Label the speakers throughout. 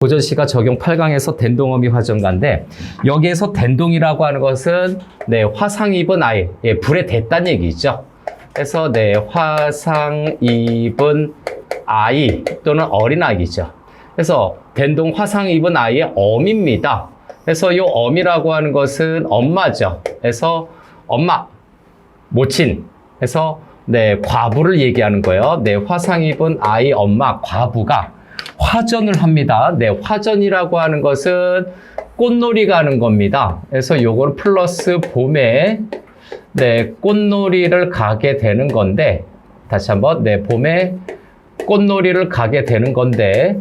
Speaker 1: 고전시가 적용 8강에서 댄동어미 화전가인데 여기에서 댄동이라고 하는 것은 네, 화상 입은 아이, 예, 불에 댔다는 얘기죠. 그래서 네, 화상 입은 아이 또는 어린아이죠. 그래서 댄동 화상 입은 아이의 어미입니다. 그래서 이 어미라고 하는 것은 엄마죠. 그래서 엄마, 모친. 그래서 네, 과부를 얘기하는 거예요. 네, 화상 입은 아이 엄마 과부가 화전을 합니다. 네, 화전이라고 하는 것은 꽃놀이 가는 겁니다. 그래서 요거는 플러스 봄에 네, 꽃놀이를 가게 되는 건데 다시 한번 네, 봄에 꽃놀이를 가게 되는 건데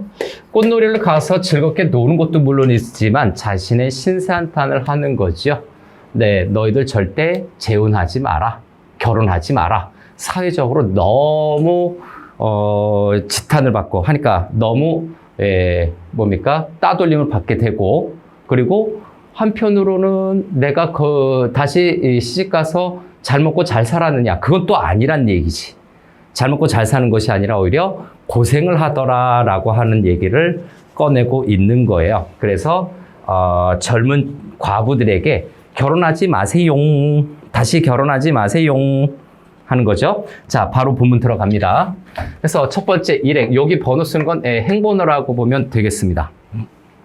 Speaker 1: 꽃놀이를 가서 즐겁게 노는 것도 물론 있지만 자신의 신세한탄을 하는 거죠. 네, 너희들 절대 재혼하지 마라. 결혼하지 마라. 사회적으로 너무 지탄을 받고 하니까 너무 뭡니까? 따돌림을 받게 되고 그리고 한편으로는 내가 다시 시집가서 잘 먹고 잘 살았느냐? 그건 또 아니란 얘기지. 잘 먹고 잘 사는 것이 아니라 오히려 고생을 하더라라고 하는 얘기를 꺼내고 있는 거예요. 그래서 젊은 과부들에게 결혼하지 마세요. 다시 결혼하지 마세요. 하는 거죠. 자, 바로 본문 들어갑니다. 그래서 첫 번째 일행, 여기 번호 쓴 건 행번호라고 보면 되겠습니다.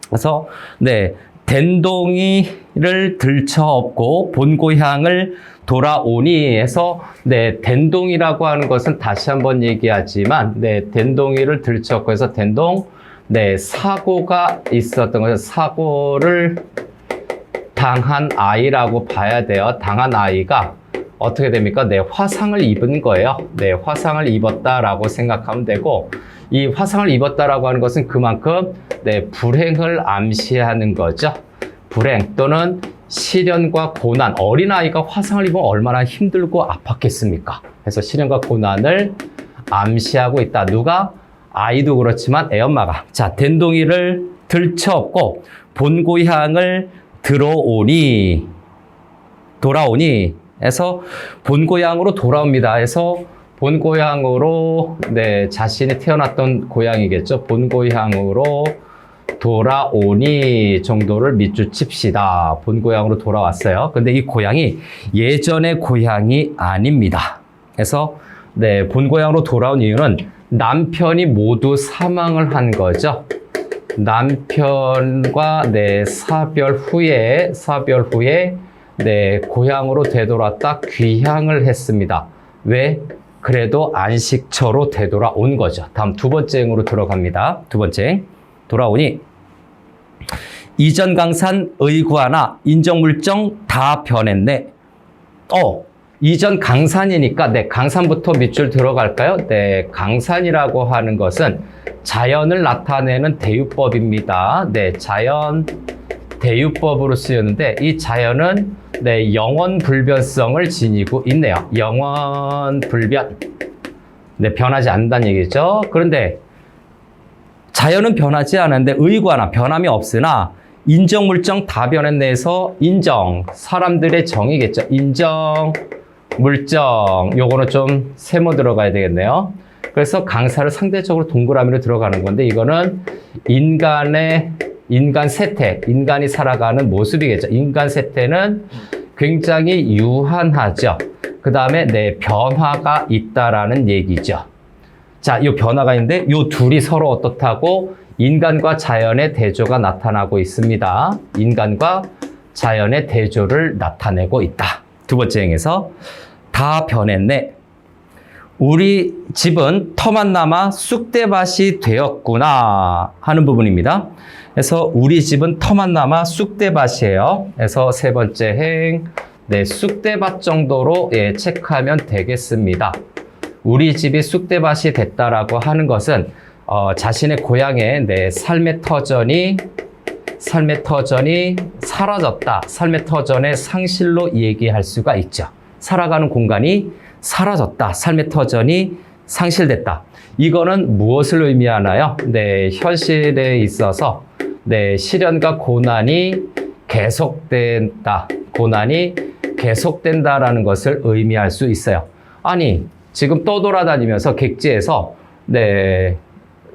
Speaker 1: 그래서 네, 댄동이를 들쳐업고 본 고향을 돌아오니 해서 네, 댄동이라고 하는 것은 다시 한번 얘기하지만 네, 댄동이를 들쳐업고 해서 댄동 네, 사고가 있었던 거죠. 사고를 당한 아이라고 봐야 돼요. 당한 아이가 어떻게 됩니까? 네, 화상을 입은 거예요. 네, 화상을 입었다라고 생각하면 되고 이 화상을 입었다라고 하는 것은 그만큼 네, 불행을 암시하는 거죠. 불행 또는 시련과 고난. 어린아이가 화상을 입으면 얼마나 힘들고 아팠겠습니까? 그래서 시련과 고난을 암시하고 있다. 누가? 아이도 그렇지만 애엄마가. 자, 댄동이를 들쳐업고 본 고향을 돌아오니 해서 본 고향으로 돌아옵니다. 해서 본 고향으로 네, 자신이 태어났던 고향이겠죠. 본 고향으로 돌아오니 정도를 밑줄 칩시다. 본 고향으로 돌아왔어요. 근데 이 고향이 예전의 고향이 아닙니다. 그래서 네, 본 고향으로 돌아온 이유는 남편이 모두 사망을 한 거죠. 남편과 네, 사별 후에 네, 고향으로 되돌았다 귀향을 했습니다. 왜? 그래도 안식처로 되돌아온 거죠. 다음 두 번째 행으로 들어갑니다. 두 번째 돌아오니 이전 강산 의구하나 인정물정 다 변했네. 이전 강산이니까 네, 강산부터 밑줄 들어갈까요? 네, 강산이라고 하는 것은 자연을 나타내는 대유법입니다. 네, 자연 대유법으로 쓰였는데 이 자연은 네, 영원불변성을 지니고 있네요. 영원불변. 네, 변하지 않는다는 얘기죠. 그런데 자연은 변하지 않았는데 의구하나 변함이 없으나 인정물정 다 변했네에서 인정, 사람들의 정이겠죠. 인정, 물정, 요거는 좀 세모 들어가야 되겠네요. 그래서 강사를 상대적으로 동그라미로 들어가는 건데 이거는 인간 세태, 인간이 살아가는 모습이겠죠. 인간 세태는 굉장히 유한하죠. 그 다음에 네, 변화가 있다라는 얘기죠. 자, 이 변화가 있는데 이 둘이 서로 어떻다고 인간과 자연의 대조가 나타나고 있습니다. 인간과 자연의 대조를 나타내고 있다. 두 번째 행에서 다 변했네. 우리 집은 터만 남아 쑥대밭이 되었구나 하는 부분입니다. 그래서 우리 집은 터만 남아 쑥대밭이에요. 그래서 세 번째 행, 네, 쑥대밭 정도로 예, 체크하면 되겠습니다. 우리 집이 쑥대밭이 됐다라고 하는 것은 자신의 고향의 네, 삶의 터전이 사라졌다. 삶의 터전의 상실로 얘기할 수가 있죠. 살아가는 공간이 사라졌다. 삶의 터전이 상실됐다. 이거는 무엇을 의미하나요? 네, 현실에 있어서 네, 시련과 고난이 계속된다. 고난이 계속된다라는 것을 의미할 수 있어요. 아니, 지금 떠돌아다니면서 객지에서 네,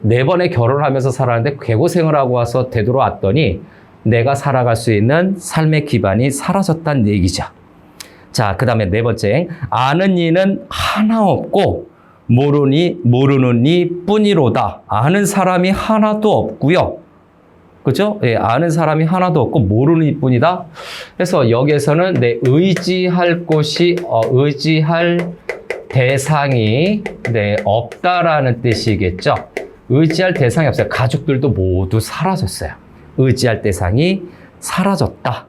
Speaker 1: 4번의 결혼을 하면서 살았는데 개고생을 하고 와서 되돌아왔더니 내가 살아갈 수 있는 삶의 기반이 사라졌다는 얘기죠. 자, 그 다음에 4번째. 아는 이는 하나 없고 모르는 이 뿐이로다. 아는 사람이 하나도 없고요. 그죠? 예, 아는 사람이 하나도 없고 모르는 이 뿐이다. 그래서 여기에서는 내 의지할 곳이, 의지할 대상이 없다라는 뜻이겠죠. 의지할 대상이 없어요. 가족들도 모두 사라졌어요. 의지할 대상이 사라졌다.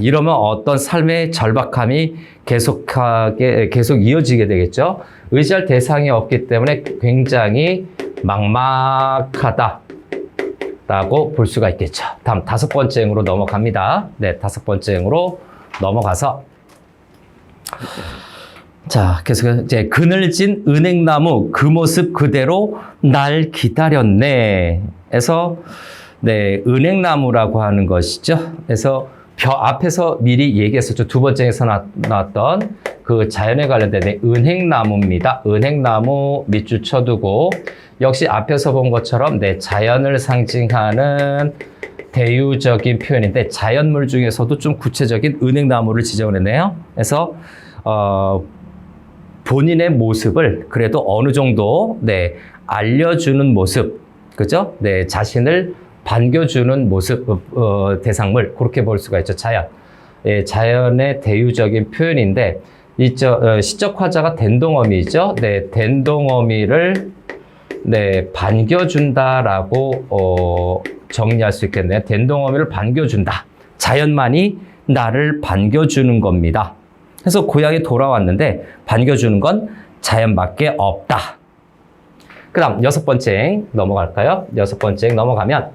Speaker 1: 이러면 어떤 삶의 절박함이 계속 이어지게 되겠죠. 의지할 대상이 없기 때문에 굉장히 막막하다 라고 볼 수가 있겠죠. 다음 5번째 행으로 넘어갑니다. 네, 5번째 행으로 넘어가서 자, 계속 이제 그늘진 은행나무 그 모습 그대로 날 기다렸네. 해서 네, 은행나무라고 하는 것이죠. 그래서 앞에서 미리 얘기했었죠. 2번째에서 나왔던 그 자연에 관련된 은행나무입니다. 은행나무 밑줄 쳐두고 역시 앞에서 본 것처럼 네, 자연을 상징하는 대유적인 표현인데 자연물 중에서도 좀 구체적인 은행나무를 지정을 했네요. 그래서 본인의 모습을 그래도 어느 정도 네, 알려주는 모습, 그죠? 네, 자신을 반겨주는 모습, 대상물 그렇게 볼 수가 있죠. 자연, 예, 자연의 대유적인 표현인데 시적 화자가 된동어미죠. 네, 된동어미를 네, 반겨준다라고 정리할 수 있겠네요. 된동어미를 반겨준다. 자연만이 나를 반겨주는 겁니다. 그래서 고향에 돌아왔는데 반겨주는 건 자연밖에 없다. 그 다음 6번째 넘어갈까요? 6번째 넘어가면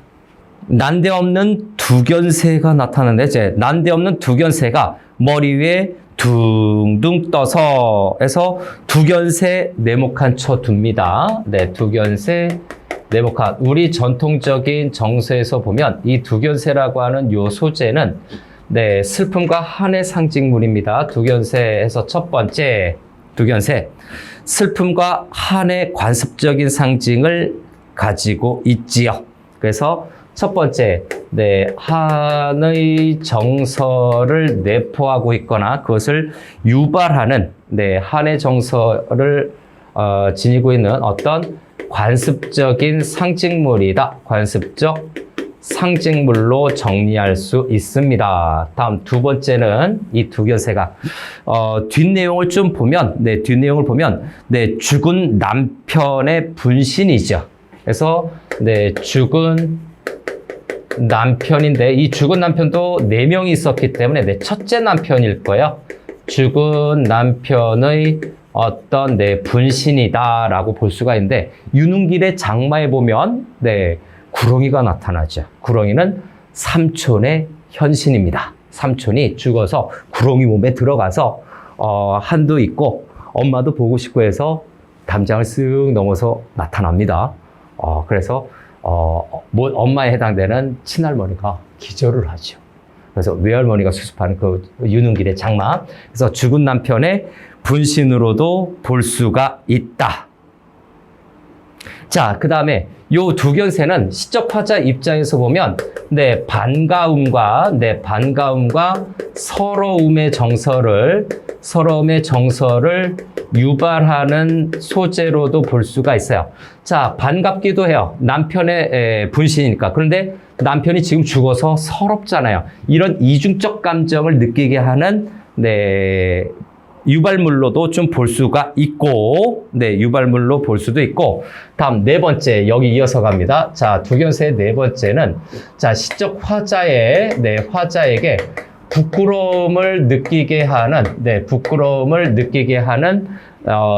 Speaker 1: 난데없는 두견새가 나타나는데 이제 난데없는 두견새가 머리 위에 둥둥 떠서 해서 두견새 네모칸 쳐 둡니다. 네, 두견새 네모칸. 우리 전통적인 정서에서 보면 이 두견새라고 하는 요 소재는 네, 슬픔과 한의 상징물입니다. 두견새에서 첫 번째 두견새. 슬픔과 한의 관습적인 상징을 가지고 있지요. 그래서 첫 번째, 네, 한의 정서를 내포하고 있거나 그것을 유발하는 네, 한의 정서를 지니고 있는 어떤 관습적인 상징물이다. 관습적 상징물로 정리할 수 있습니다. 다음 2번째는 이 두견새가 뒷내용을 좀 보면 뒷내용을 보면 죽은 남편의 분신이죠. 그래서 죽은 남편인데 이 죽은 남편도 4명이 있었기 때문에 첫째 남편일 거예요. 죽은 남편의 어떤 분신이다라고 볼 수가 있는데 유능길의 장마에 보면 구렁이가 나타나죠. 구렁이는 삼촌의 현신입니다. 삼촌이 죽어서 구렁이 몸에 들어가서 한도 있고 엄마도 보고 싶고 해서 담장을 쓱 넘어서 나타납니다. 그래서 엄마에 해당되는 친할머니가 기절을 하죠. 그래서 외할머니가 수습하는 그 유능길의 장마. 그래서 죽은 남편의 분신으로도 볼 수가 있다. 자, 그 다음에 요 두견새는 시적 화자 입장에서 보면 반가움과 서러움의 정서를 유발하는 소재로도 볼 수가 있어요. 자, 반갑기도 해요. 남편의 분신이니까. 그런데 남편이 지금 죽어서 서럽잖아요. 이런 이중적 감정을 느끼게 하는 유발물로도 좀 볼 수가 있고, 유발물로 볼 수도 있고, 다음 4번째, 여기 이어서 갑니다. 자, 두견새의 4번째는, 자, 시적 화자에게 부끄러움을 느끼게 하는,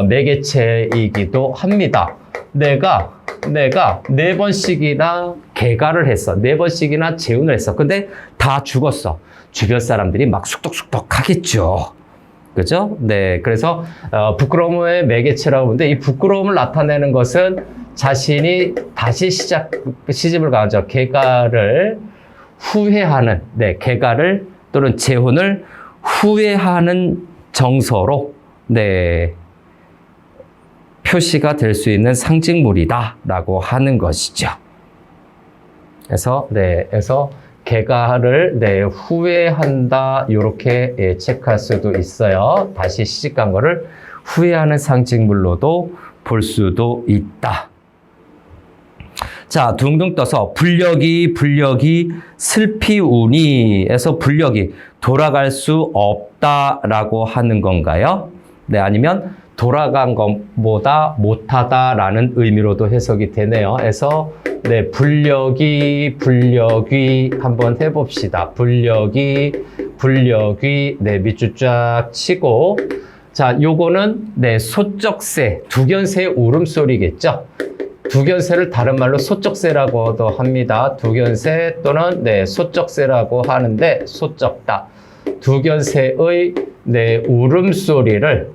Speaker 1: 매개체이기도 합니다. 내가 4번씩이나 개가를 했어. 4번씩이나 재혼을 했어. 근데 다 죽었어. 주변 사람들이 막 쑥덕쑥덕 하겠죠. 그죠? 네. 그래서, 부끄러움의 매개체라고 하는데, 이 부끄러움을 나타내는 것은 자신이 다시 시집을 가죠. 개가를 후회하는, 개가를 또는 재혼을 후회하는 정서로, 표시가 될 수 있는 상징물이다라고 하는 것이죠. 그래서 개가를 후회한다 이렇게 체크할 수도 있어요. 다시 시집간 거를 후회하는 상징물로도 볼 수도 있다. 자, 둥둥 떠서 불력이 슬피우니 에서 불력이 돌아갈 수 없다라고 하는 건가요? 네, 아니면 돌아간 것보다 못하다라는 의미로도 해석이 되네요. 그래서 네, 불력이 한번 해봅시다. 불력이 네, 밑줄 쫙 치고 자, 요거는 네, 소쩍새, 두견새의 울음소리겠죠. 두견새를 다른 말로 소쩍새라고도 합니다. 두견새 또는 네, 소쩍새라고 하는데 소쩍다. 두견새의 네, 울음소리를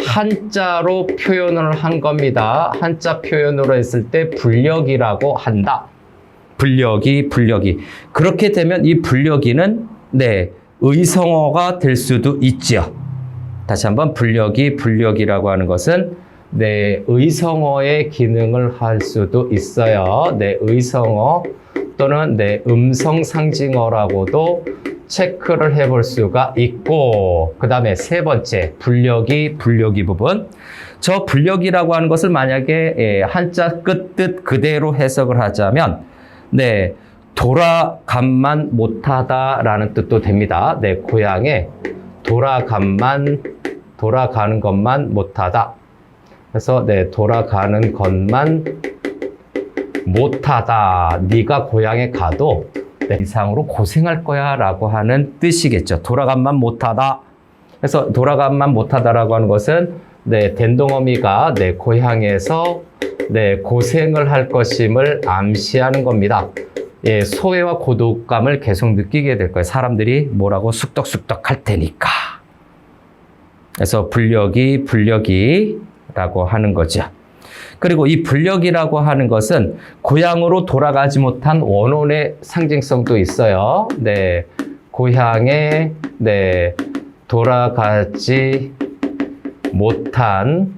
Speaker 1: 한자로 표현을 한 겁니다. 한자 표현으로 했을 때 불력이라고 한다. 불력이. 그렇게 되면 이 불력이는 네, 의성어가 될 수도 있죠. 다시 한번 불력이라고 하는 것은 네, 의성어의 기능을 할 수도 있어요. 네, 의성어 또는 네, 음성 상징어라고도 체크를 해볼 수가 있고, 그 다음에 세 번째 불력이 부분. 저 불력이라고 하는 것을 만약에 한자 끝뜻 그대로 해석을 하자면 네, 돌아감만 못하다라는 뜻도 됩니다. 네, 고향에 돌아가는 것만 못하다. 그래서 네, 돌아가는 것만 못하다. 네가 고향에 가도 네, 이상으로 고생할 거야 라고 하는 뜻이겠죠. 돌아감만 못하다. 그래서 돌아감만 못하다라고 하는 것은 네, 된동어미가 네, 고향에서 네, 고생을 할 것임을 암시하는 겁니다. 예, 소외와 고독감을 계속 느끼게 될 거예요. 사람들이 뭐라고 쑥덕쑥덕 할 테니까. 그래서 불력이라고 하는 거죠. 그리고 이 불력이라고 하는 것은 고향으로 돌아가지 못한 원혼의 상징성도 있어요. 네, 고향에 네, 돌아가지 못한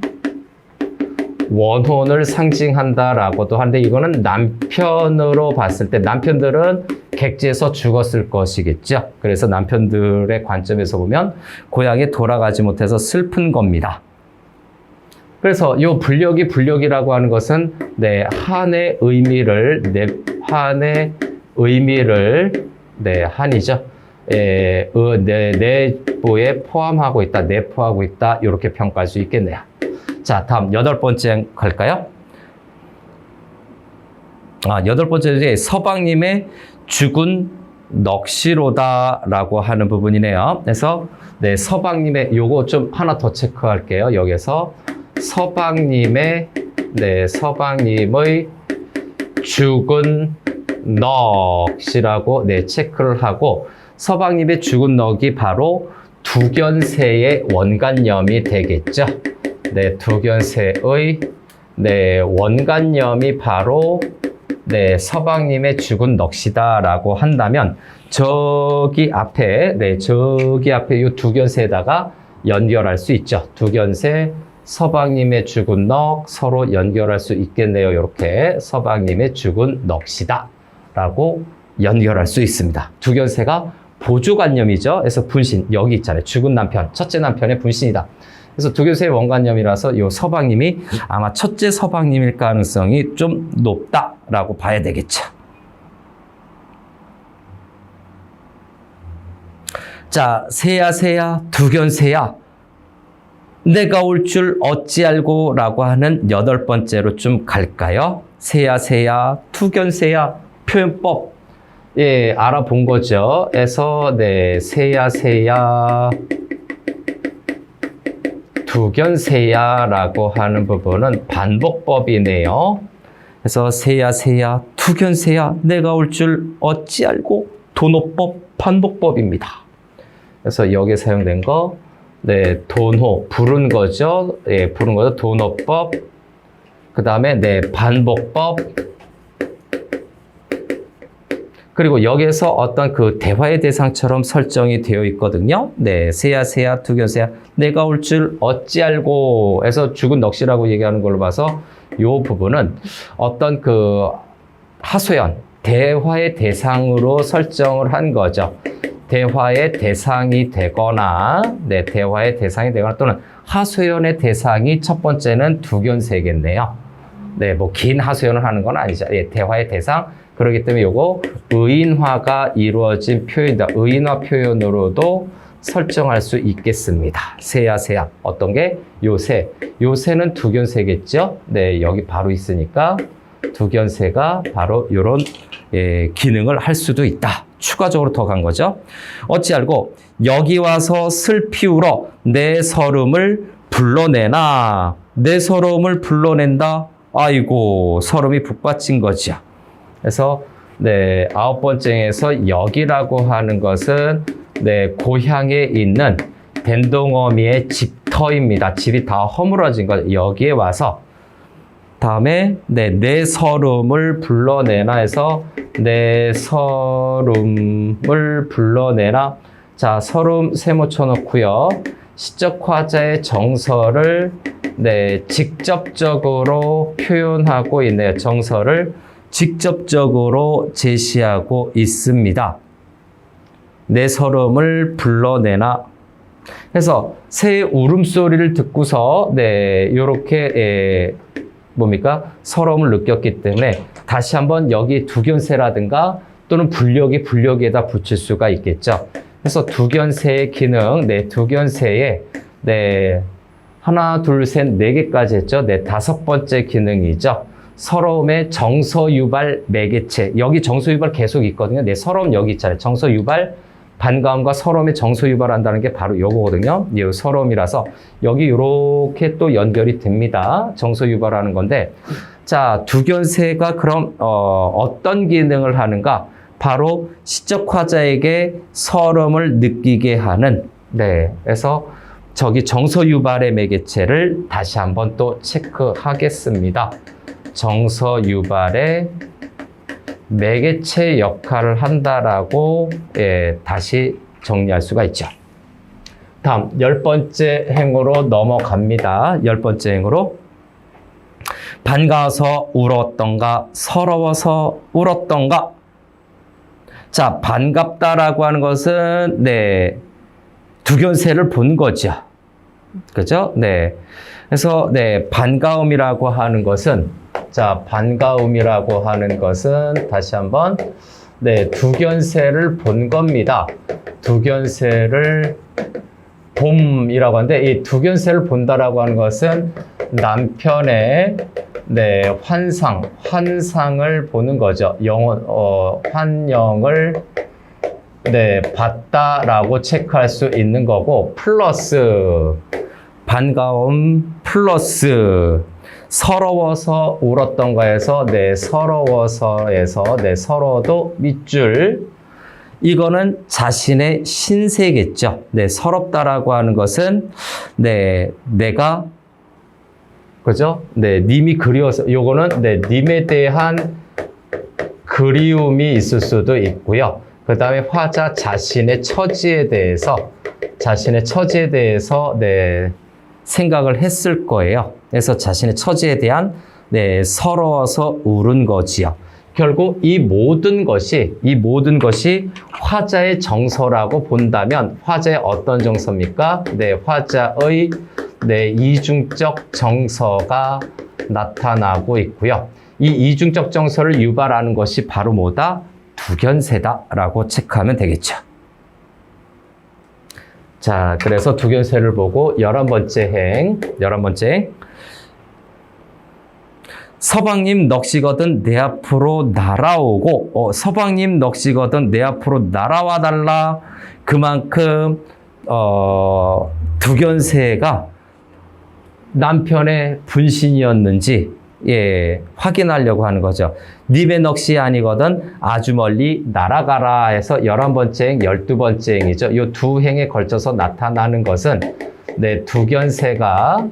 Speaker 1: 원혼을 상징한다라고도 하는데 이거는 남편으로 봤을 때 남편들은 객지에서 죽었을 것이겠죠. 그래서 남편들의 관점에서 보면 고향에 돌아가지 못해서 슬픈 겁니다. 그래서 이 불력이라고 하는 것은 네, 한의 의미를 네, 한이죠. 내부에 포함하고 있다, 내포하고 있다 이렇게 평가할 수 있겠네요. 자, 다음 8번째 갈까요? 여덟 번째 서방님의 죽은 넋이로다라고 하는 부분이네요. 그래서 네, 서방님의 요거 좀 하나 더 체크할게요. 여기서 서방님의 죽은 넋이라고 네, 체크를 하고 서방님의 죽은 넋이 바로 두견새의 원간염이 되겠죠. 네, 두견새의 네, 원간염이 바로 네, 서방님의 죽은 넋이다라고 한다면 저기 앞에 이 두견새에다가 연결할 수 있죠. 두견새, 서방님의 죽은 넋 서로 연결할 수 있겠네요. 이렇게 서방님의 죽은 넋이다 라고 연결할 수 있습니다. 두견새가 보조관념이죠. 그래서 분신, 여기 있잖아요. 죽은 남편, 첫째 남편의 분신이다. 그래서 두견새의 원관념이라서 이 서방님이 아마 첫째 서방님일 가능성이 좀 높다라고 봐야 되겠죠. 자, 새야 두견새야 내가 올 줄 어찌 알고 라고 하는 8번째로 좀 갈까요? 새야 두견새야 표현법 예, 알아본 거죠. 그래서 네, 새야 두견새야라고 하는 부분은 반복법이네요. 그래서 새야 두견새야 내가 올 줄 어찌 알고 도노법 반복법입니다. 그래서 여기에 사용된 거 네, 도노 부른 거죠. 예, 부른 거죠. 도노법. 그다음에 네, 반복법. 그리고 여기에서 어떤 그 대화의 대상처럼 설정이 되어 있거든요. 네, 새야 새야 두견새야 내가 올 줄 어찌 알고 해서 죽은 넋이라고 얘기하는 걸로 봐서 이 부분은 어떤 그 하소연, 대화의 대상으로 설정을 한 거죠. 대화의 대상이 되거나, 네, 대화의 대상이 되거나 또는 하소연의 대상이 첫 번째는 두견새겠네요. 네, 뭐 긴 하소연을 하는 건 아니죠. 예, 대화의 대상. 그렇기 때문에 요거 의인화가 이루어진 표현이다. 의인화 표현으로도 설정할 수 있겠습니다. 새야 새야. 어떤 게? 요새. 요새는 두견새겠죠? 네, 여기 바로 있으니까 두견새가 바로 요런 기능을 할 수도 있다. 추가적으로 더 간 거죠. 어찌 알고 여기 와서 슬피 울어 내 서름을 불러내나. 내 서름을 불러낸다. 아이고 서름이 북받친 거죠. 그래서 네, 9번째에서 여기라고 하는 것은 네, 고향에 있는 댄동어미의 집터입니다. 집이 다 허물어진 거죠. 여기에 와서 다음에 네, 내 서름을 불러내나 해서 내 서름을 불러내나. 자, 서름 세모 쳐놓고요. 시적 화자의 정서를 네, 직접적으로 표현하고 있네요. 정서를 직접적으로 제시하고 있습니다. 내 서름을 불러내나. 그래서 새의 울음소리를 듣고서 네, 요렇게 뭡니까? 서러움을 느꼈기 때문에 다시 한번 여기 두견새라든가 또는 불력에다 붙일 수가 있겠죠. 그래서 두견새의 기능, 네, 두견새의 네, 하나, 둘, 셋, 네 개까지 했죠. 네, 5번째 기능이죠. 서러움의 정서유발 매개체. 여기 정서유발 계속 있거든요. 네, 서러움 여기 있잖아요. 정서유발, 반가움과 서러움의 정서유발한다는 게 바로 요거거든요. 이 서러움이라서 여기 이렇게 또 연결이 됩니다. 정서유발하는 건데, 자, 두견새가 그럼 어떤 기능을 하는가? 바로 시적 화자에게 서러움을 느끼게 하는. 네, 그래서 저기 정서유발의 매개체를 다시 한번 또 체크하겠습니다. 정서유발의 매개체 역할을 한다라고 다시 정리할 수가 있죠. 다음 10번째 행으로 넘어갑니다. 10번째 행으로 반가워서 울었던가 서러워서 울었던가. 자, 반갑다라고 하는 것은 네, 두견새를 본 거죠. 그죠? 네. 그래서 네, 반가움이라고 하는 것은 자, 반가움이라고 하는 것은 다시 한번 네, 두견새를 본 겁니다. 두견새를 봄이라고 하는데 이 두견새를 본다라고 하는 것은 남편의 네, 환상을 보는 거죠. 환영을 네, 봤다라고 체크할 수 있는 거고 플러스 반가움 플러스 서러워서 울었던 거에서 네, 서러워서에서 네, 서러워도 밑줄. 이거는 자신의 신세겠죠. 네, 서럽다라고 하는 것은 네, 내가 그죠? 네, 님이 그리워서 요거는 네, 님에 대한 그리움이 있을 수도 있고요. 그 다음에 화자 자신의 처지에 대해서 네, 생각을 했을 거예요. 그래서 자신의 처지에 대한 네, 서러워서 울은 거지요. 결국 이 모든 것이 화자의 정서라고 본다면 화자의 어떤 정서입니까? 네, 화자의 네, 이중적 정서가 나타나고 있고요. 이 이중적 정서를 유발하는 것이 바로 뭐다? 두견새다라고 체크하면 되겠죠. 자, 그래서 두견새를 보고 11번째 행. 서방님 넋이거든 내 앞으로 날아오고 서방님 넋이거든 내 앞으로 날아와 달라. 그만큼 두견새가 남편의 분신이었는지 확인하려고 하는 거죠. 님의 넋이 아니거든 아주 멀리 날아가라 해서 11번째 행, 12번째 행이죠. 이 두 행에 걸쳐서 나타나는 것은 네, 두견새가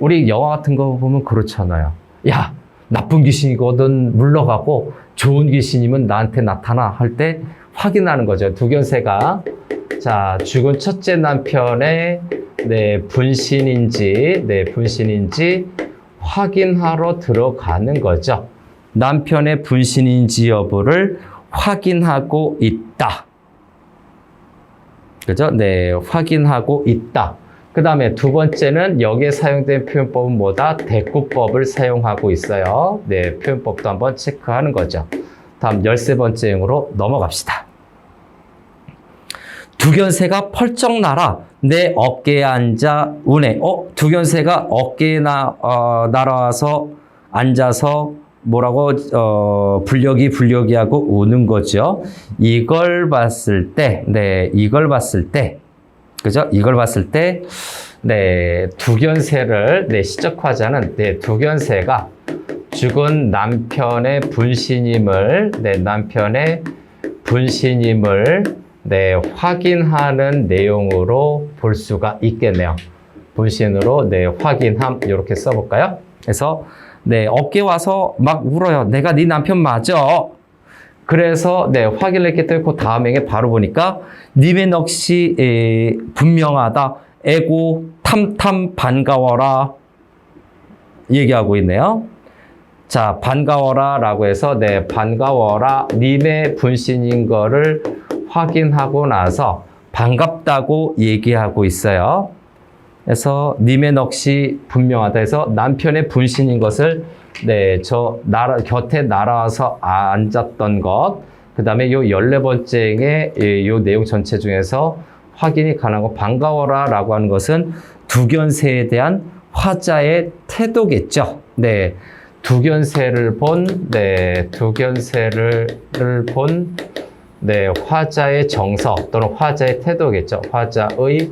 Speaker 1: 우리 영화 같은 거 보면 그렇잖아요. 야, 나쁜 귀신이거든 물러가고 좋은 귀신이면 나한테 나타나 할 때 확인하는 거죠. 두견세가 자 죽은 첫째 남편의 분신인지 확인하러 들어가는 거죠. 남편의 분신인지 여부를 확인하고 있다. 그죠? 네, 확인하고 있다. 그 다음에 두 번째는 여기에 사용된 표현법은 뭐다? 대꾸법을 사용하고 있어요. 네, 표현법도 한번 체크하는 거죠. 다음 13번째로 넘어갑시다. 두견새가 펄쩍 날아 내 어깨에 앉아 우네. 두견새가 어깨에 날아와서 앉아서 뭐라고 불려기 하고 우는 거죠. 이걸 봤을 때, 그죠? 이걸 봤을 때, 두견새를 시적화자는 두견새가 죽은 남편의 분신임을 확인하는 내용으로 볼 수가 있겠네요. 분신으로 확인함 이렇게 써볼까요? 그래서 어깨 와서 막 울어요. 내가 네 남편 맞아. 그래서 확인을 했기 때문에 그 다음에 바로 보니까 님의 넋이 분명하다. 에고 탐탐 반가워라 얘기하고 있네요. 자, 반가워라 라고 해서 반가워라 님의 분신인 거를 확인하고 나서 반갑다고 얘기하고 있어요. 그래서 님의 넋이 분명하다 해서 남편의 분신인 것을 곁에 날아와서 앉았던 것, 그 다음에 요 14번째의 요 내용 전체 중에서 확인이 가능하고 반가워라 라고 하는 것은 두견새에 대한 화자의 태도겠죠. 두견새를 본 화자의 정서 또는 화자의 태도겠죠. 화자의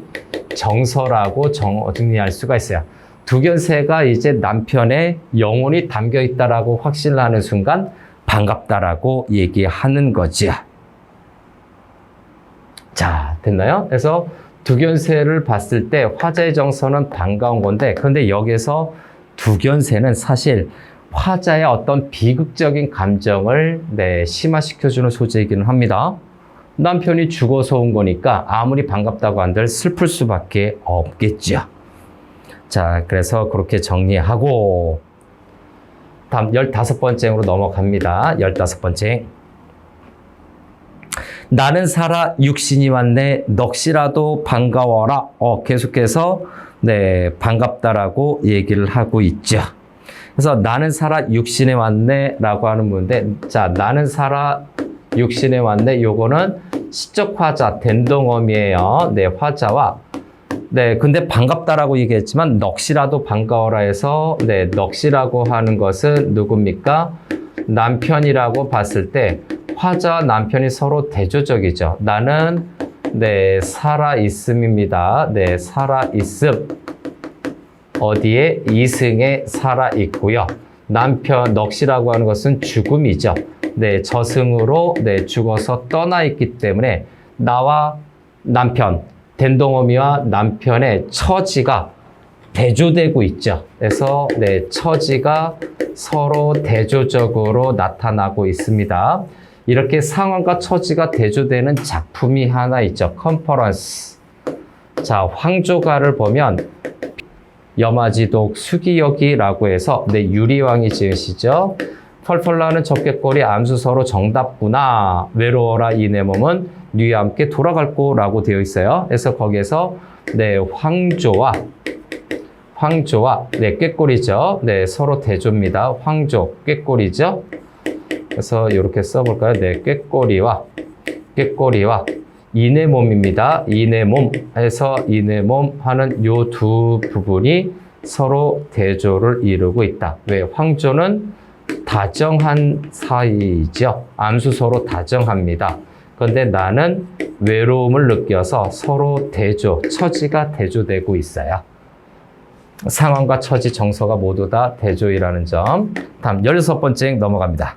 Speaker 1: 정서라고 정리할 수가 있어요. 두견새가 이제 남편의 영혼이 담겨 있다라고 확신하는 순간 반갑다라고 얘기하는 거지. 자, 됐나요? 그래서 두견새를 봤을 때 화자의 정서는 반가운 건데, 그런데 여기서 두견새는 사실 화자의 어떤 비극적인 감정을 심화시켜주는 소재이기는 합니다. 남편이 죽어서 온 거니까 아무리 반갑다고 한들 슬플 수밖에 없겠죠. 자, 그래서 그렇게 정리하고 다음 15번째로 넘어갑니다. 15번째. 나는 살아 육신이 왔네 넋이라도 반가워라. 계속해서 반갑다라고 얘기를 하고 있죠. 그래서 나는 살아 육신에 왔네 라고 하는 문제. 자, 나는 살아 육신에 왔네. 요거는 시적 화자, 된동어미예요. 화자와 근데 반갑다라고 얘기했지만 넋이라도 반가워라 해서 넋이라고 하는 것은 누굽니까? 남편이라고 봤을 때 화자와 남편이 서로 대조적이죠. 나는 살아있음입니다. 살아있음. 어디에? 이승에 살아있고요. 남편, 넋이라고 하는 것은 죽음이죠. 저승으로 죽어서 떠나 있기 때문에 나와 남편, 된동어미와 남편의 처지가 대조되고 있죠. 그래서 처지가 서로 대조적으로 나타나고 있습니다. 이렇게 상황과 처지가 대조되는 작품이 하나 있죠. 컨퍼런스. 자, 황조가를 보면 여마지독 수기여기라고 해서 유리왕이 지으시죠. 펄펄 나는 적개꼬리 암수서로 정답구나. 외로워라 이 내 몸은 네와 함께 돌아갈 거라고 되어 있어요. 그래서 거기에서 황조와 꾀꼬리죠. 서로 대조입니다. 황조, 꾀꼬리죠. 그래서 이렇게 써볼까요? 꾀꼬리와 이내 몸입니다. 이내 몸 해서 이내 몸 하는 요 두 부분이 서로 대조를 이루고 있다. 왜? 황조는 다정한 사이죠. 암수서로 다정합니다. 그런데 나는 외로움을 느껴서 서로 대조, 처지가 대조되고 있어요. 상황과 처지, 정서가 모두 다 대조이라는 점. 다음 16번째 넘어갑니다.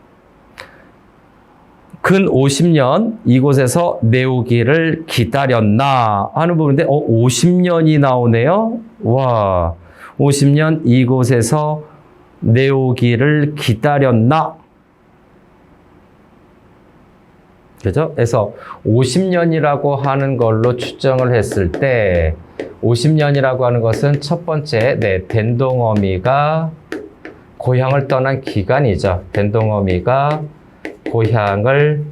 Speaker 1: 근 50년 이곳에서 내오기를 기다렸나 하는 부분인데 50년이 나오네요. 와, 50년 이곳에서 내 오기를 기다렸나? 그죠? 그래서 50년이라고 하는 걸로 추정을 했을 때 50년이라고 하는 것은 첫 번째, 네, 된동어미가 고향을 떠난 기간이죠. 된동어미가 고향을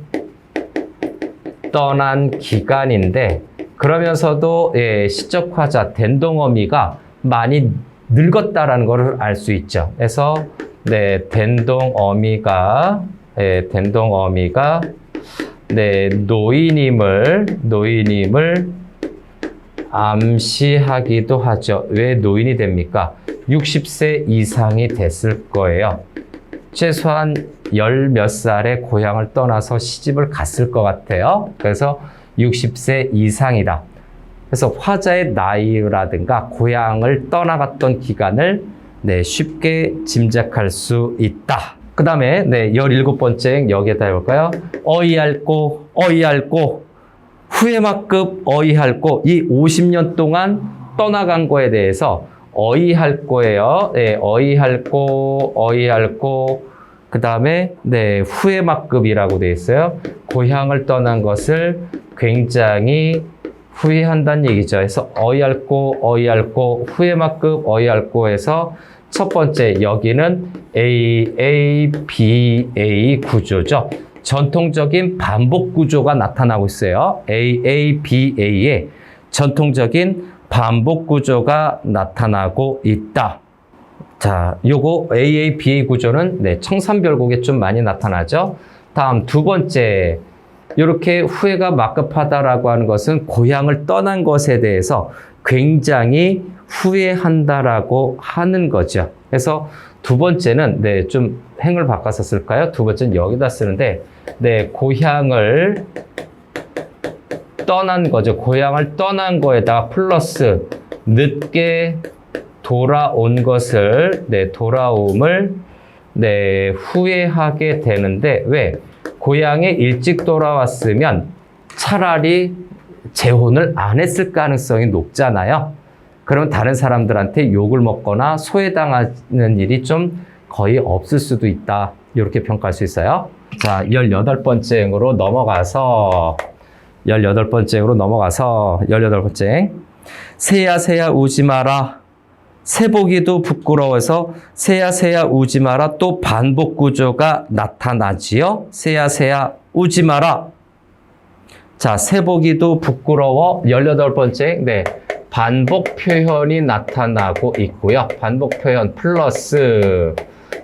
Speaker 1: 떠난 기간인데 그러면서도 예, 시적화자 된동어미가 많이 늙었다라는 것을 알 수 있죠. 그래서 네, 된동어미가 네, 노인임을 암시하기도 하죠. 왜 노인이 됩니까? 60세 이상이 됐을 거예요. 최소한 열 몇 살에 고향을 떠나서 시집을 갔을 것 같아요. 그래서 60세 이상이다. 그래서 화자의 나이라든가 고향을 떠나갔던 기간을 네, 쉽게 짐작할 수 있다. 그 다음에 네, 17번째 여기에다 해볼까요? 어이할꼬 후회막급 어이할꼬 이 50년 동안 떠나간 거에 대해서 어이할꼬예요. 네, 어이할꼬 그 다음에 네, 후회막급이라고 되어 있어요. 고향을 떠난 것을 굉장히 후회한다는 얘기죠. 그래서 어이할꼬 후회막급 어이할꼬에서 첫 번째 여기는 AABA 구조죠. 전통적인 반복 구조가 나타나고 있어요. AABA의 전통적인 반복 구조가 나타나고 있다. 자, 요거 AABA 구조는 네, 청산별곡에 좀 많이 나타나죠. 다음 두 번째, 이렇게 후회가 막급하다라고 하는 것은 고향을 떠난 것에 대해서 굉장히 후회한다라고 하는 거죠. 그래서 두 번째는 네, 좀 행을 바꿔서 쓸까요? 두 번째는 여기다 쓰는데 네, 고향을 떠난 거죠. 고향을 떠난 거에다가 플러스 늦게 돌아온 것을 네, 돌아옴을 네, 후회하게 되는데 왜? 고향에 일찍 돌아왔으면 차라리 재혼을 안 했을 가능성이 높잖아요. 그럼 다른 사람들한테 욕을 먹거나 소외당하는 일이 좀 거의 없을 수도 있다. 이렇게 평가할 수 있어요. 자, 18번째 행으로 넘어가서 18번째. 새야 우지 마라. 새보기도 부끄러워서 새야 우지 마라. 또 반복 구조가 나타나지요. 새야 우지 마라. 자, 새보기도 부끄러워 18번째. 네. 반복 표현이 나타나고 있고요. 반복 표현 플러스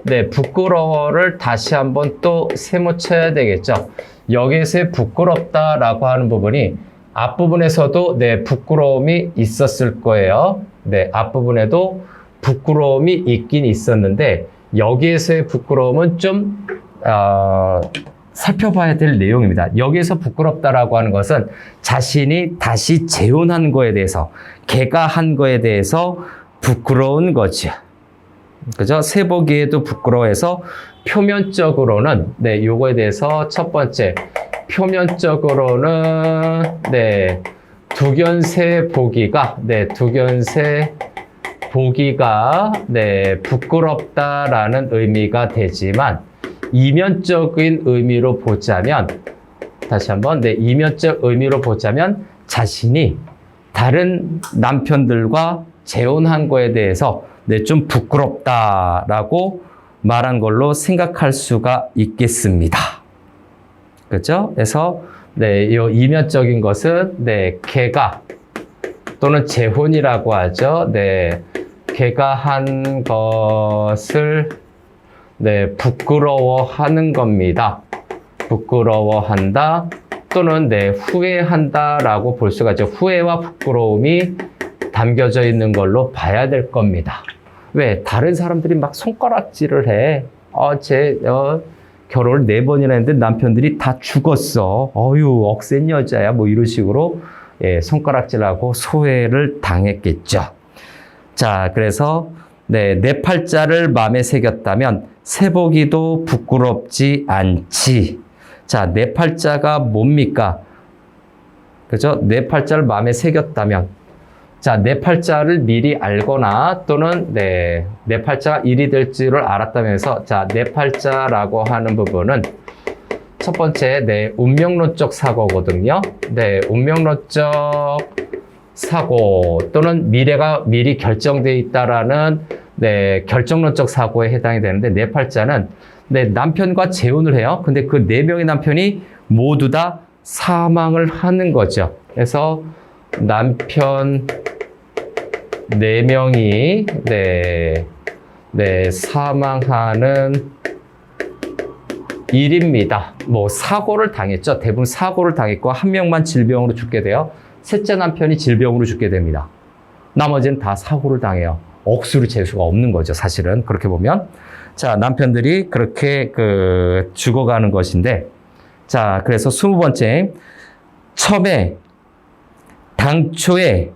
Speaker 1: 네, 부끄러워를 다시 한번 또 세모쳐야 되겠죠. 여기서의 부끄럽다라고 하는 부분이 앞부분에서도 네, 부끄러움이 있었을 거예요. 네, 앞부분에도 부끄러움이 있긴 있었는데 여기에서의 부끄러움은 좀 살펴봐야 될 내용입니다. 여기에서 부끄럽다라고 하는 것은 자신이 다시 재혼한 거에 대해서, 개가한 거에 대해서 부끄러운 거죠. 그죠? 새보기에도 부끄러워해서 표면적으로는, 네, 요거에 대해서 첫 번째, 표면적으로는, 네, 두견새 보기가, 네, 부끄럽다라는 의미가 되지만, 이면적인 의미로 보자면 다시 한번 이면적 의미로 보자면 자신이 다른 남편들과 재혼한 거에 대해서 좀 부끄럽다라고 말한 걸로 생각할 수가 있겠습니다. 그렇죠? 그래서 이 이면적인 것은 개가 또는 재혼이라고 하죠. 개가한 것을 부끄러워하는 겁니다. 부끄러워한다 또는 후회한다라고 볼 수가 있죠. 후회와 부끄러움이 담겨져 있는 걸로 봐야 될 겁니다. 왜? 다른 사람들이 막 손가락질을 해. 결혼을 4번이나 했는데 남편들이 다 죽었어. 어휴, 억센 여자야. 뭐 이런 식으로 손가락질하고 소외를 당했겠죠. 자, 그래서 내 팔자를 마음에 새겼다면 새보기도 부끄럽지 않지. 자, 내 팔자가 뭡니까? 그죠? 내 팔자를 마음에 새겼다면 자, 내 팔자를 미리 알거나 또는 내 팔자가 일이 될 줄을 알았다면서 자, 내 팔자라고 하는 부분은 첫 번째 운명론적 사고거든요. 운명론적 사고 또는 미래가 미리 결정되어 있다라는 결정론적 사고에 해당이 되는데 내 팔자는 남편과 재혼을 해요. 근데 그 4명의 남편이 모두 다 사망을 하는 거죠. 그래서 남편 4명이 사망하는 일입니다. 뭐 사고를 당했죠. 대부분 사고를 당했고 한 명만 질병으로 죽게 돼요. 셋째 남편이 질병으로 죽게 됩니다. 나머지는 다 사고를 당해요. 억수로 재수가 없는 거죠. 사실은 그렇게 보면. 자, 남편들이 그렇게 죽어가는 것인데 자, 그래서 20번째 처음에 당초에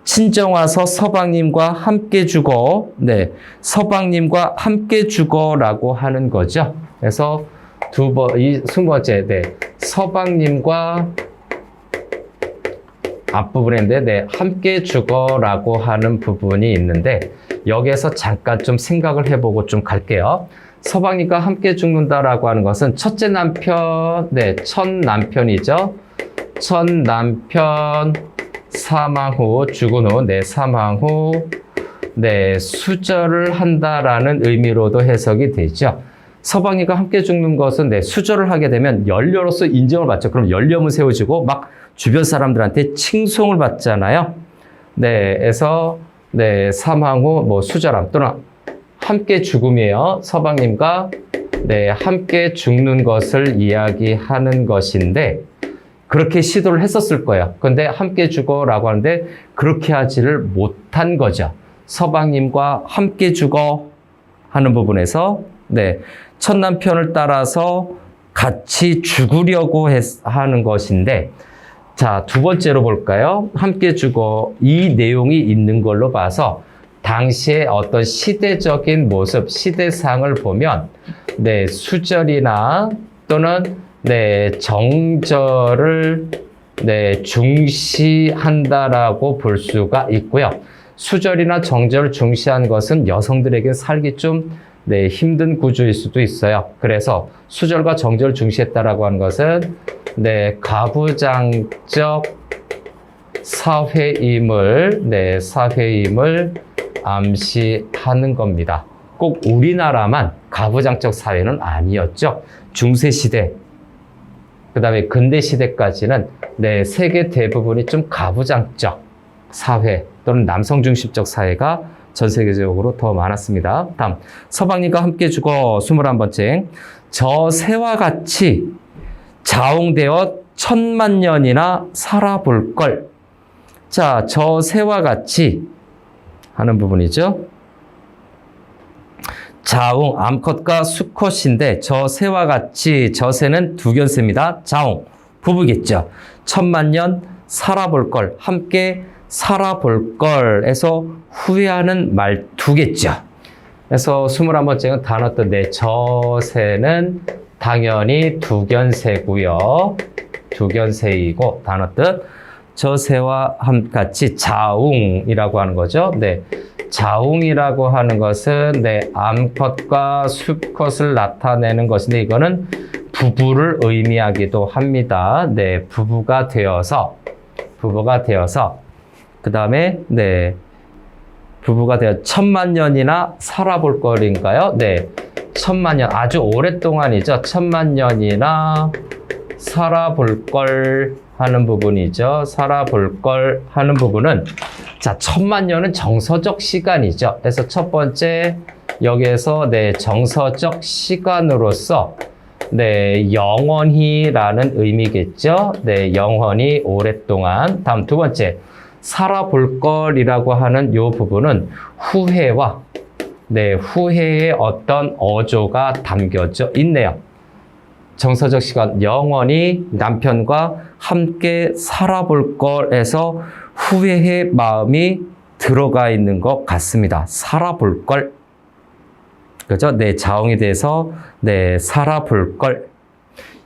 Speaker 1: 친정 와서 서방님과 함께 죽어 서방님과 함께 죽어라고 하는 거죠. 그래서 20번째 서방님과 앞부분인데 함께 죽어라고 하는 부분이 있는데 여기에서 잠깐 좀 생각을 해보고 좀 갈게요. 서방님과 함께 죽는다라고 하는 것은 첫째 남편, 첫 남편이죠. 첫 남편 사망 후, 죽은 후, 사망 후, 수절을 한다라는 의미로도 해석이 되죠. 서방님과 함께 죽는 것은 수절을 하게 되면 연료로서 인정을 받죠. 그럼 연료문 세워지고 막 주변 사람들한테 칭송을 받잖아요. 그래서 사망 후 뭐 수절함 또는 함께 죽음이에요. 서방님과 함께 죽는 것을 이야기하는 것인데 그렇게 시도를 했었을 거예요. 근데 함께 죽어라고 하는데 그렇게 하지를 못한 거죠. 서방님과 함께 죽어 하는 부분에서 첫 남편을 따라서 같이 죽으려고 하는 것인데 자, 두 번째로 볼까요? 함께 죽어 이 내용이 있는 걸로 봐서 당시의 어떤 시대적인 모습, 시대상을 보면 수절이나 또는 정절을 중시한다라고 볼 수가 있고요. 수절이나 정절을 중시한 것은 여성들에게 살기 좀 힘든 구조일 수도 있어요. 그래서 수절과 정절을 중시했다라고 하는 것은 가부장적 사회임을 암시하는 겁니다. 꼭 우리나라만 가부장적 사회는 아니었죠. 중세시대, 그 다음에 근대시대까지는 세계 대부분이 좀 가부장적 사회 또는 남성 중심적 사회가 전 세계적으로 더 많았습니다. 다음, 서방님과 함께 죽어 21번째. 저 새와 같이 자웅되어 천만 년이나 살아볼 걸. 자, 저 새와 같이 하는 부분이죠. 자웅, 암컷과 수컷인데 저 새와 같이, 저 새는 두견새입니다. 자웅, 부부겠죠. 천만 년 살아볼 걸, 함께 살아볼 걸에서 후회하는 말투겠죠. 그래서 21번째는 단어 뜻, 저 새는 당연히 두견새고요. 두견새이고 단어 뜻, 저 새와 같이 자웅이라고 하는 거죠. 자웅이라고 하는 것은 암컷과 수컷을 나타내는 것인데 이거는 부부를 의미하기도 합니다. 부부가 되어서 그 다음에 부부가 되어 천만 년이나 살아볼 걸인가요? 천만 년, 아주 오랫동안이죠. 천만 년이나 살아볼 걸 하는 부분이죠. 살아볼 걸 하는 부분은 자, 천만 년은 정서적 시간이죠. 그래서 첫 번째 여기에서 정서적 시간으로서 영원히라는 의미겠죠. 영원히 오랫동안. 다음 두 번째 살아볼 걸이라고 하는 이 부분은 후회와 후회의 어떤 어조가 담겨져 있네요. 정서적 시간, 영원히 남편과 함께 살아볼 걸에서 후회의 마음이 들어가 있는 것 같습니다. 살아볼 걸. 그죠? 자웅에 대해서 살아볼 걸.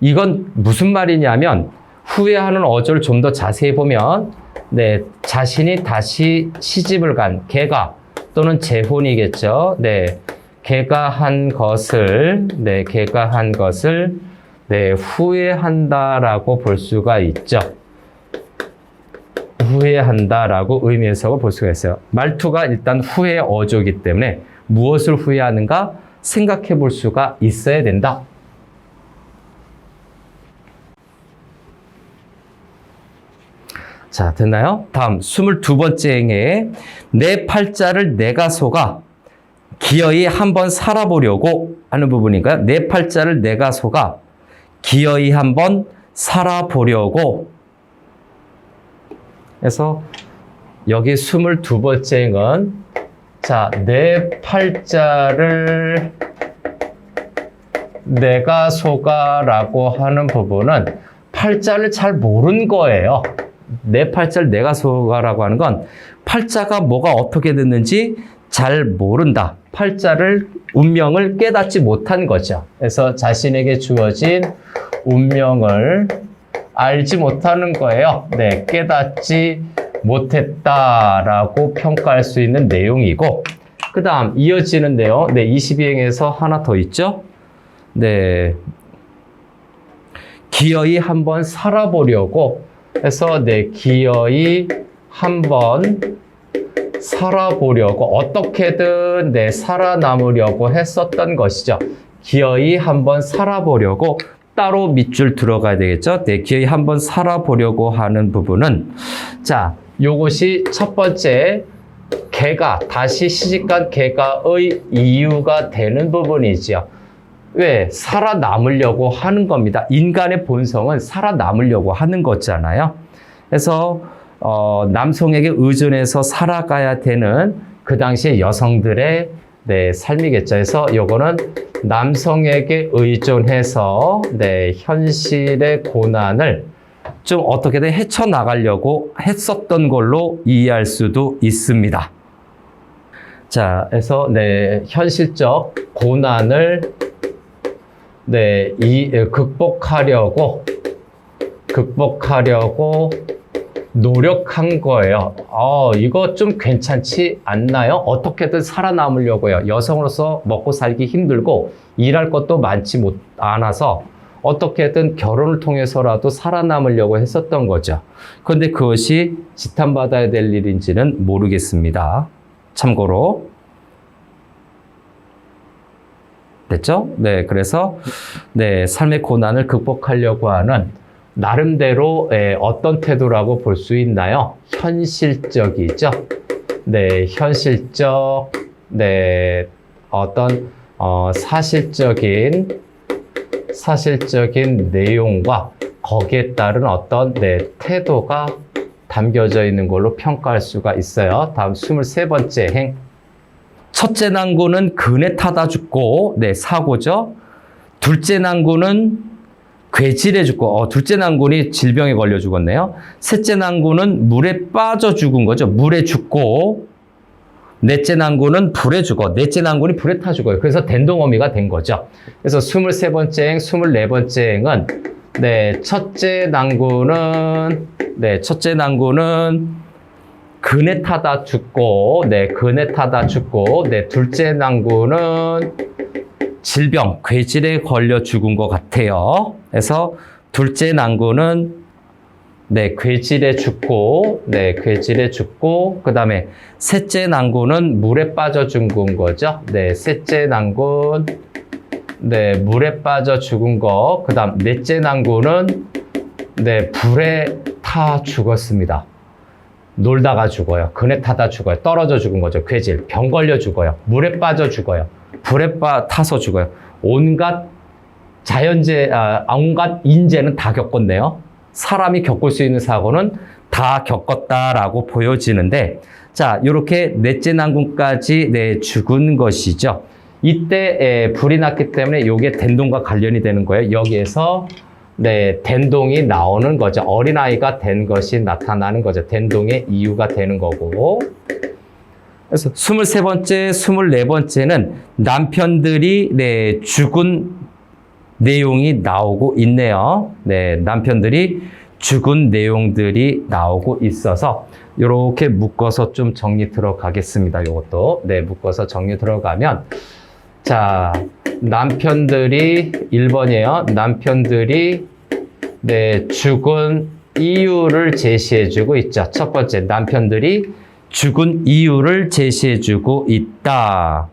Speaker 1: 이건 무슨 말이냐면 후회하는 어조를 좀 더 자세히 보면 네, 자신이 다시 시집을 간 개가 또는 재혼이겠죠. 네, 개가 한 것을 네, 후회한다라고 볼 수가 있죠. 후회한다라고 의미 해석을 볼 수가 있어요. 말투가 일단 후회의 어조이기 때문에 무엇을 후회하는가 생각해 볼 수가 있어야 된다. 자, 됐나요? 다음 22번째 행에 내 팔자를 내가 속아 기어이 한번 살아보려고 하는 부분인가요? 내 팔자를 내가 속아 기어이 한번 살아보려고 해서 여기 22번째 행은 자, 내 팔자를 내가 속아라고 하는 부분은 팔자를 잘 모르는 거예요. 내 팔자를 내가 속아라고 하는 건 팔자가 뭐가 어떻게 됐는지 잘 모른다. 팔자를 운명을 깨닫지 못한 거죠. 그래서 자신에게 주어진 운명을 알지 못하는 거예요. 네, 깨닫지 못했다라고 평가할 수 있는 내용이고, 그 다음 이어지는데요. 네, 22행에서 하나 더 있죠. 네, 기어이 한번 살아보려고 해서 네, 기어이 한번 살아보려고 어떻게든 네, 살아남으려고 했었던 것이죠. 기어이 한번 살아보려고 따로 밑줄 들어가야 되겠죠. 네, 기어이 한번 살아보려고 하는 부분은 자, 요것이 첫 번째 개가 다시 시집간 개가의 이유가 되는 부분이지요. 왜? 살아남으려고 하는 겁니다. 인간의 본성은 살아남으려고 하는 거잖아요. 그래서 남성에게 의존해서 살아가야 되는 그 당시의 여성들의 네, 삶이겠죠. 그래서 요거는 남성에게 의존해서 네, 현실의 고난을 좀 어떻게든 헤쳐나가려고 했었던 걸로 이해할 수도 있습니다. 자, 그래서 네, 현실적 고난을 네, 극복하려고 노력한 거예요. 이거 좀 괜찮지 않나요? 어떻게든 살아남으려고요. 여성으로서 먹고 살기 힘들고 일할 것도 많지 않아서 어떻게든 결혼을 통해서라도 살아남으려고 했었던 거죠. 그런데 그것이 지탄받아야 될 일인지는 모르겠습니다. 참고로. 됐죠? 네, 그래서 네, 삶의 고난을 극복하려고 하는 나름대로 어떤 태도라고 볼 수 있나요? 현실적이죠. 네, 현실적, 네, 어떤 사실적인 내용과 거기에 따른 어떤 네, 태도가 담겨져 있는 걸로 평가할 수가 있어요. 다음 23번째 행. 첫째 난구는 근에 타다 죽고, 네, 사고죠. 둘째 난구는 괴질에 죽고, 둘째 난군이 질병에 걸려 죽었네요. 셋째 난군은 물에 빠져 죽은 거죠. 물에 죽고, 넷째 난군은 불에 죽어. 넷째 난군이 불에 타 죽어요. 그래서 된동어미가 된 거죠. 그래서 23번째 행, 24번째 행은, 네, 첫째 난군은 근에 타다 죽고, 네, 둘째 난군은 질병, 괴질에 걸려 죽은 것 같아요. 그래서 둘째 난군은 네, 괴질에 죽고, 그 다음에 셋째 난군은 물에 빠져 죽은 거죠. 네, 셋째 난군, 네, 물에 빠져 죽은 거. 그 다음 넷째 난군은 네, 불에 타 죽었습니다. 놀다가 죽어요. 근에 타다 죽어요. 떨어져 죽은 거죠. 괴질, 병 걸려 죽어요. 물에 빠져 죽어요. 불에 타서 죽어요. 온갖 온갖 인재는 다 겪었네요. 사람이 겪을 수 있는 사고는 다 겪었다라고 보여지는데, 자, 이렇게 넷째 난군까지 네, 죽은 것이죠. 이때 불이 났기 때문에 이게 된동과 관련이 되는 거예요. 여기에서 네, 된동이 나오는 거죠. 어린아이가 된 것이 나타나는 거죠. 된동의 이유가 되는 거고. 그래서 23번째, 24번째는 남편들이 죽은 내용이 나오고 있네요. 네, 남편들이 죽은 내용들이 나오고 있어서 이렇게 묶어서 좀 정리 들어가겠습니다. 이것도 네, 묶어서 정리 들어가면 자, 남편들이 1번이에요. 남편들이 네, 죽은 이유를 제시해주고 있죠. 첫 번째, 남편들이 죽은 이유를 제시해주고 있다.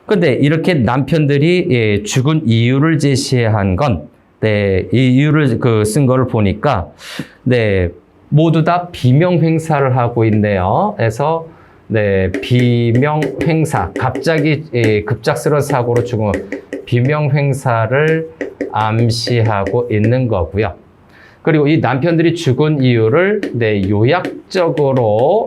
Speaker 1: 근데 이렇게 남편들이 죽은 이유를 제시한 건, 네, 이 이유를 쓴 거를 보니까, 네, 모두 다 비명횡사를 하고 있네요. 그래서, 네, 비명횡사. 갑자기 급작스러운 사고로 죽은 비명횡사를 암시하고 있는 거고요. 그리고 이 남편들이 죽은 이유를 네, 요약적으로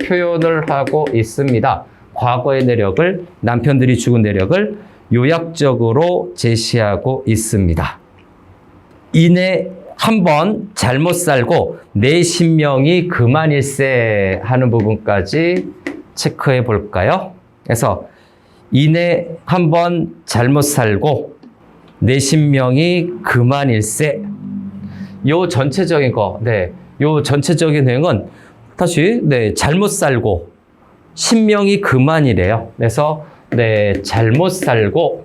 Speaker 1: 표현을 하고 있습니다. 과거의 내력을, 남편들이 죽은 내력을 요약적으로 제시하고 있습니다. 이내 한번 잘못 살고 내 신명이 그만일세 하는 부분까지 체크해 볼까요? 그래서 이내 한번 잘못 살고 내 신명이 그만일세. 요 전체적인 거, 네, 요 전체적인 내용은 다시 네, 잘못 살고 신명이 그만이래요. 그래서 네, 잘못 살고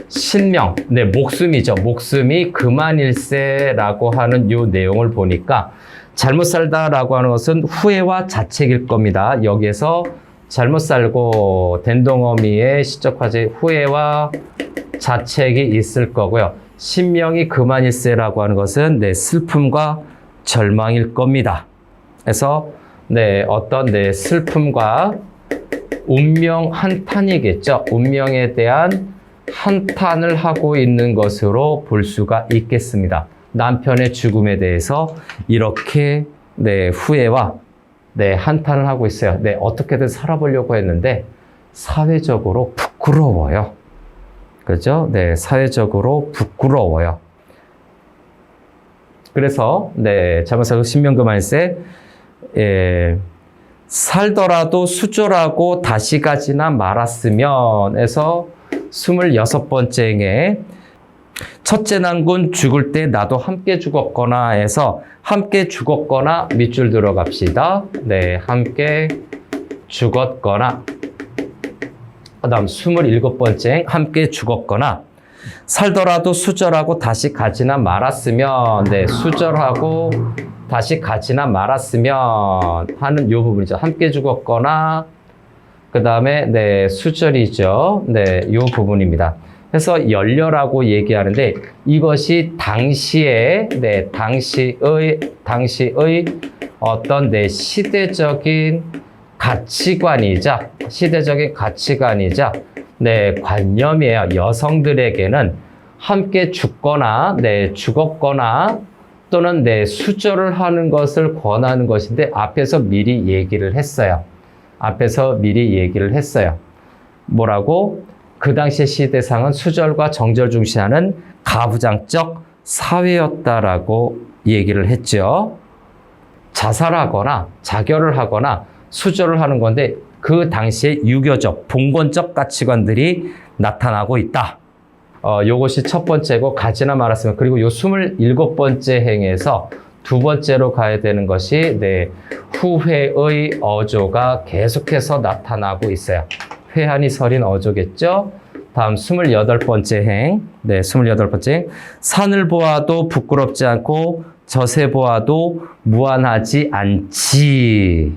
Speaker 1: 신명, 네, 목숨이죠. 목숨이 그만일세라고 하는 요 내용을 보니까 잘못 살다라고 하는 것은 후회와 자책일 겁니다. 여기에서 잘못 살고 된동어미의 시적 화제 후회와 자책이 있을 거고요. 신명이 그만일세라고 하는 것은 네, 슬픔과 절망일 겁니다. 그래서 네, 어떤 네, 슬픔과 운명 한탄이겠죠. 운명에 대한 한탄을 하고 있는 것으로 볼 수가 있겠습니다. 남편의 죽음에 대해서 이렇게 네, 후회와 네, 한탄을 하고 있어요. 네, 어떻게든 살아보려고 했는데 사회적으로 부끄러워요. 그렇죠? 네, 사회적으로 부끄러워요. 그래서 네, 잘못하고 신명그만일세 살더라도 수절하고 다시 가지나 말았으면 해서 26번째에 첫째 난군 죽을 때 나도 함께 죽었거나 해서 함께 죽었거나 밑줄 들어갑시다. 네, 함께 죽었거나. 그 다음 27번째 함께 죽었거나 살더라도 수절하고 다시 가지나 말았으면 네, 수절하고 다시 가지나 말았으면 하는 요 부분이죠. 함께 죽었거나 그 다음에 네, 수절이죠. 네, 요 부분입니다. 그래서 열려라고 얘기하는데 이것이 당시의 네, 당시의 어떤 네, 시대적인 가치관이자 네, 관념이에요. 여성들에게는 함께 죽거나 네, 죽었거나 또는 네, 수절을 하는 것을 권하는 것인데 앞에서 미리 얘기를 했어요. 뭐라고? 그 당시의 시대상은 수절과 정절 중시하는 가부장적 사회였다라고 얘기를 했죠. 자살하거나 자결을 하거나 수절을 하는 건데 그 당시의 유교적, 봉건적 가치관들이 나타나고 있다. 요것이 첫 번째고 가지나 말았으면 그리고 요 27번째 행에서 두 번째로 가야 되는 것이 네, 후회의 어조가 계속해서 나타나고 있어요. 회한이 서린 어조겠죠. 다음 28번째 행. 네, 28번째 행. 산을 보아도 부끄럽지 않고 젖을 보아도 무안하지 않지.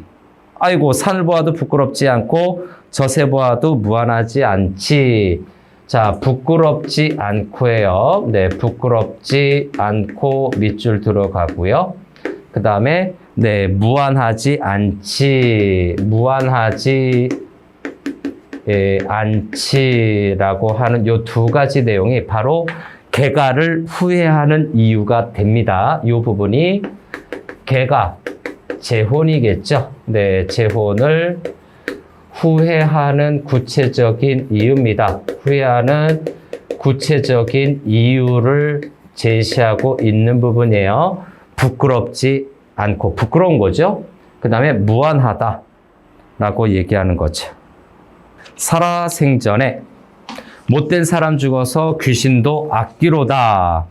Speaker 1: 아이고, 산을 보아도 부끄럽지 않고 젖을 보아도 무안하지 않지. 자, 부끄럽지 않고예요. 네, 부끄럽지 않고 밑줄 들어가고요. 그 다음에 네, 무안하지 않지. 않지라고 하는 요 두 가지 내용이 바로 개가를 후회하는 이유가 됩니다. 이 부분이 개가 재혼이겠죠. 네, 재혼을 후회하는 구체적인 이유입니다. 후회하는 구체적인 이유를 제시하고 있는 부분이에요. 부끄럽지 않고, 부끄러운 거죠. 그 다음에 무안하다라고 얘기하는 거죠. 살아생전에 못된 사람 죽어서 귀신도 악기로다.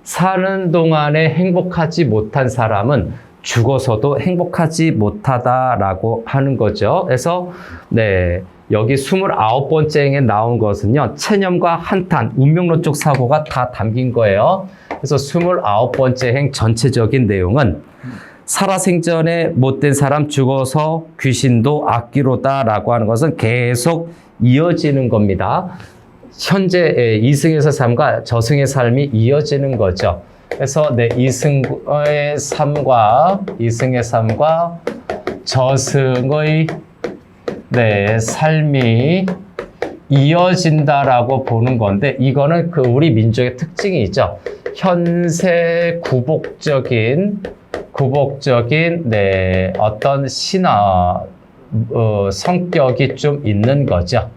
Speaker 1: 사는 동안에 행복하지 못한 사람은 죽어서도 행복하지 못하다라고 하는 거죠. 그래서 네, 여기 29번째에 나온 것은요, 체념과 한탄, 운명론적 사고가 다 담긴 거예요. 그래서 29번째 행 전체적인 내용은 살아생전에 못된 사람 죽어서 귀신도 악기로다라고 하는 것은 계속 이어지는 겁니다. 현재 이승에서 삶과 저승의 삶이 이어지는 거죠. 그래서 네, 이승의 삶과 저승의 네, 삶이 이어진다라고 보는 건데, 이거는 그 우리 민족의 특징이 있죠. 현세 구복적인 네, 어떤 신화 성격이 좀 있는 거죠.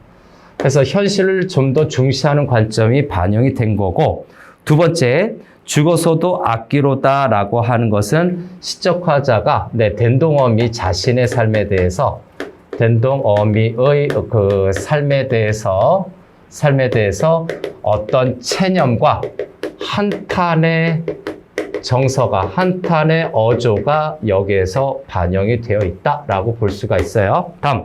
Speaker 1: 그래서 현실을 좀 더 중시하는 관점이 반영이 된 거고, 두 번째, 죽어서도 악기로다라고 하는 것은 시적화자가 네, 덴동어미 자신의 삶에 대해서, 덴동어미의 그 삶에 대해서 어떤 체념과 한탄의 정서가, 한탄의 어조가 여기에서 반영이 되어 있다라고 볼 수가 있어요. 다음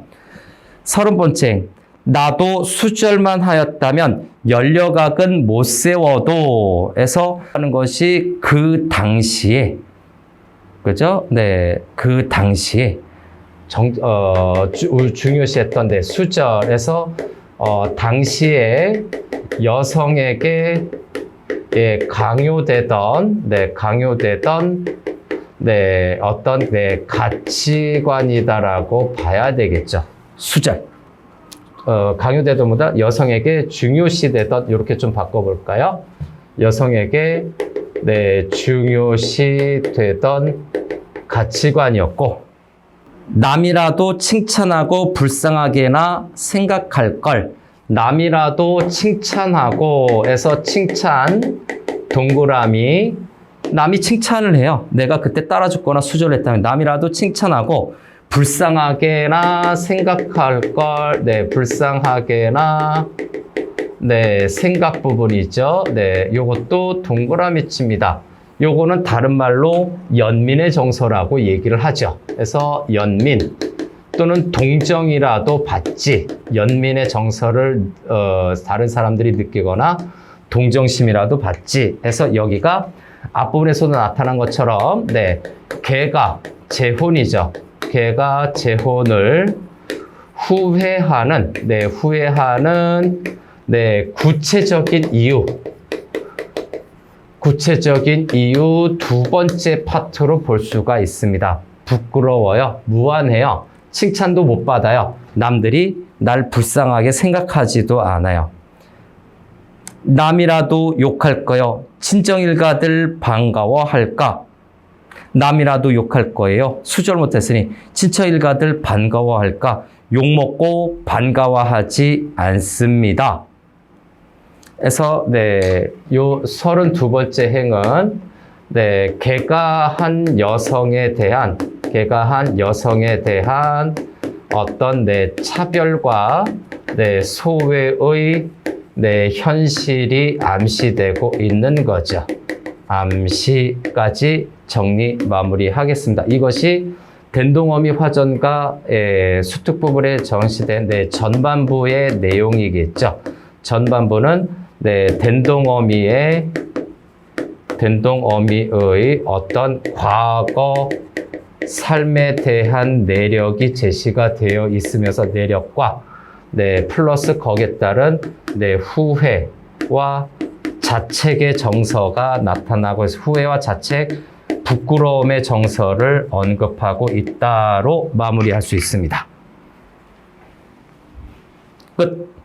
Speaker 1: 30번째, 나도 수절만 하였다면 연려각은 못 세워도 에서 하는 것이 그 당시에, 그죠? 네, 그 당시에 중요시했던 네, 수절에서 당시에 여성에게 예, 강요되던 어떤 가치관이다라고 봐야 되겠죠. 수절. 강요되던 보다 여성에게 중요시되던, 이렇게 좀 바꿔볼까요? 여성에게 중요시되던 가치관이었고, 남이라도 칭찬하고 불쌍하게나 생각할 걸, 남이라도 칭찬하고 해서 칭찬, 동그라미, 남이 칭찬을 해요. 내가 그때 따라줬거나 수절을 했다면 남이라도 칭찬하고 불쌍하게나 생각할 걸, 네, 불쌍하게나, 네, 생각 부분이죠. 네, 요것도 동그라미 칩니다. 요거는 다른 말로 연민의 정서라고 얘기를 하죠. 그래서 연민 또는 동정이라도 받지, 연민의 정서를 다른 사람들이 느끼거나 동정심이라도 받지 해서 여기가 앞부분에서도 나타난 것처럼 네, 걔가 재혼이죠. 걔가 재혼을 후회하는 구체적인 이유 두 번째 파트로 볼 수가 있습니다. 부끄러워요. 무안해요. 칭찬도 못 받아요. 남들이 날 불쌍하게 생각하지도 않아요. 남이라도 욕할 거요. 친정일가들 반가워할까? 남이라도 욕할 거예요. 수절 못했으니 친정일가들 반가워할까? 욕먹고 반가워하지 않습니다. 그래서 네, 요 32번째 행은 네, 걔가 한 여성에 대한 어떤 네, 차별과 네, 소외의 네, 현실이 암시되고 있는 거죠. 암시까지 정리 마무리하겠습니다. 이것이 덴동어미 화전과 수특 부분에 정시된 네, 전반부의 내용이겠죠. 전반부는 네, 덴동어미의 어떤 과거 삶에 대한 내력이 제시가 되어 있으면서 내력과 네, 플러스 거기에 따른 네, 후회와 자책의 정서가 나타나고 있어요. 후회와 자책, 부끄러움의 정서를 언급하고 있다로 마무리할 수 있습니다. 끝.